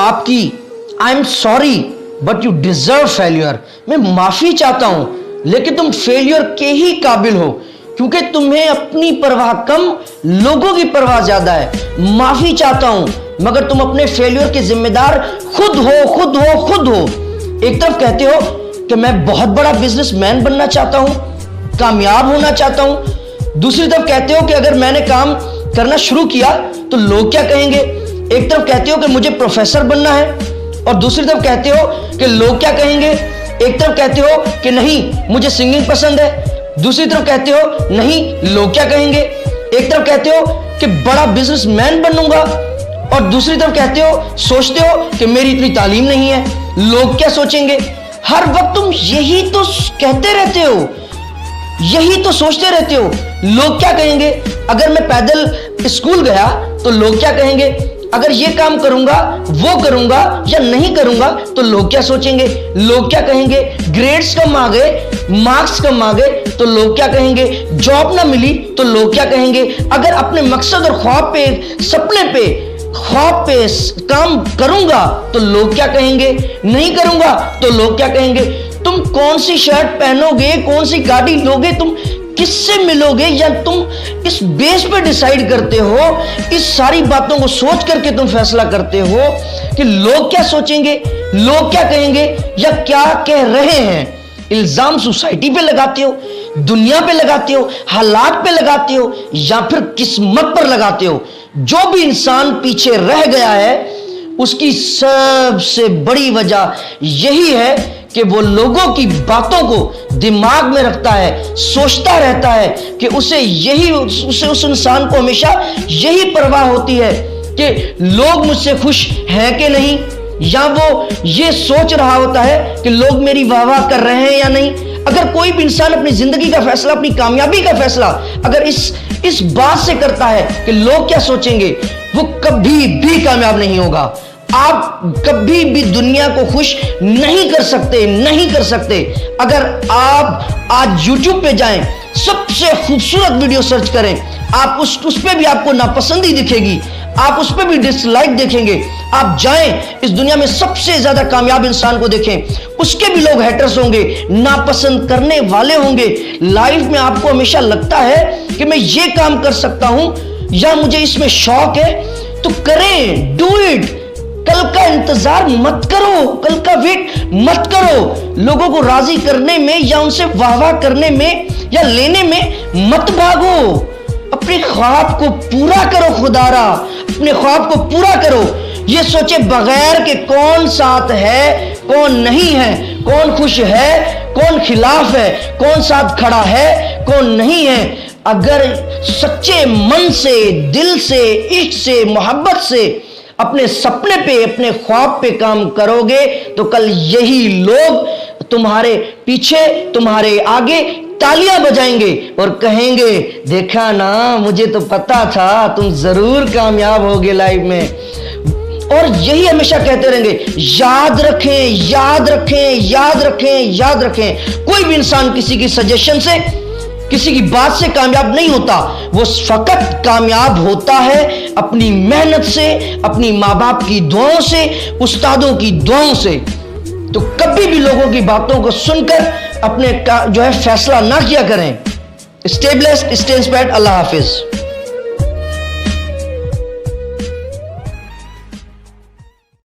आपकी I am sorry but you deserve failure, मैं माफी चाहता हूं लेकिन तुम फेल्यूर के ही काबिल हो, क्योंकि तुम्हें अपनी परवाह कम, लोगों की परवाह ज्यादा है। माफी चाहता हूं मगर तुम अपने फेल्यूर के जिम्मेदार खुद हो। एक तरफ कहते हो कि मैं बहुत बड़ा बिजनेसमैन बनना चाहता हूं, कामयाब होना चाहता हूं, दूसरी तरफ कहते हो कि अगर मैंने काम करना शुरू किया तो लोग क्या कहेंगे। एक तरफ कहते हो कि मुझे प्रोफेसर बनना है और दूसरी तरफ कहते हो कि लोग क्या कहेंगे। एक तरफ कहते हो कि नहीं मुझे सिंगिंग पसंद है, दूसरी तरफ कहते हो नहीं लोग क्या कहेंगे। एक तरफ कहते हो कि बड़ा बिजनेसमैन बनूंगा और दूसरी तरफ कहते हो, सोचते हो कि मेरी इतनी तालीम नहीं है, लोग क्या सोचेंगे। हर वक्त तुम यही तो कहते रहते हो, यही तो सोचते रहते हो, लोग क्या कहेंगे। अगर मैं पैदल स्कूल गया तो लोग क्या कहेंगे, अगर ये काम करूंगा वो करूंगा या नहीं करूंगा तो लोग क्या सोचेंगे, लोग क्या कहेंगे। ग्रेड्स कम आ गए, मार्क्स कम आ गए तो लोग क्या कहेंगे। जॉब ना मिली तो लोग क्या कहेंगे। अगर अपने मकसद और ख्वाब पे, सपने पे, ख्वाब पे काम करूंगा तो लोग क्या कहेंगे, नहीं करूंगा तो लोग क्या कहेंगे। तुम कौन सी शर्ट पहनोगे, कौन सी गाड़ी लोगे, तुम किससे मिलोगे, या तुम इस बेस पे डिसाइड करते हो। इस सारी बातों को सोच करके तुम फैसला करते हो कि लोग क्या सोचेंगे, लोग क्या कहेंगे या क्या कह रहे हैं। इल्जाम सोसाइटी पे लगाते हो, दुनिया पे लगाते हो, हालात पे लगाते हो या फिर किस्मत पर लगाते हो। जो भी इंसान पीछे रह गया है उसकी सबसे बड़ी वजह यही है कि वो लोगों की बातों को दिमाग में रखता है, सोचता रहता है कि उस इंसान को हमेशा यही परवाह होती है कि लोग मुझसे खुश हैं कि नहीं, या वो ये सोच रहा होता है कि लोग मेरी वाह कर रहे हैं या नहीं। अगर कोई भी इंसान अपनी जिंदगी का फैसला, अपनी कामयाबी का फैसला अगर इस बात से करता है कि लोग क्या सोचेंगे, वो कभी भी कामयाब नहीं होगा। आप कभी भी दुनिया को खुश नहीं कर सकते। अगर आप आज YouTube पे जाएं, सबसे खूबसूरत वीडियो सर्च करें, आप उस पे भी आपको नापसंदी दिखेगी, आप उस पे भी डिसलाइक देखेंगे। आप जाएं इस दुनिया में सबसे ज्यादा कामयाब इंसान को देखें, उसके भी लोग हेटर्स होंगे, नापसंद करने वाले होंगे। लाइफ में आपको हमेशा लगता है कि मैं ये काम कर सकता हूं या मुझे इसमें शौक है तो करें, डू इट। कल का इंतजार मत करो, कल का वेट मत करो। लोगों को राजी करने में या उनसे वाह करने में या लेने में मत भागो। अपने ख्वाब को पूरा करो खुदारा, अपने ख्वाब को पूरा करो। ये सोचे बगैर कि कौन साथ है, कौन नहीं है, कौन खुश है, कौन खिलाफ है, कौन साथ खड़ा है, कौन नहीं है। अगर सच्चे मन से, दिल से, इश्क से, मोहब्बत से अपने सपने पे, अपने ख्वाब पे काम करोगे तो कल यही लोग तुम्हारे पीछे, तुम्हारे आगे तालियां बजाएंगे और कहेंगे, देखा ना, मुझे तो पता था तुम जरूर कामयाब होगे लाइफ में। और यही हमेशा कहते रहेंगे। याद रखें, याद रखें, याद रखें, याद रखें, कोई भी इंसान किसी की सजेशन से, किसी की बात से कामयाब नहीं होता। वो फकत कामयाब होता है अपनी मेहनत से, अपनी माँ बाप की दुआओं से, उस्तादों की दुआओं से। तो कभी भी लोगों की बातों को सुनकर अपने फैसला ना किया करें। Stay blessed, stay inspired. अल्लाह हाफिज।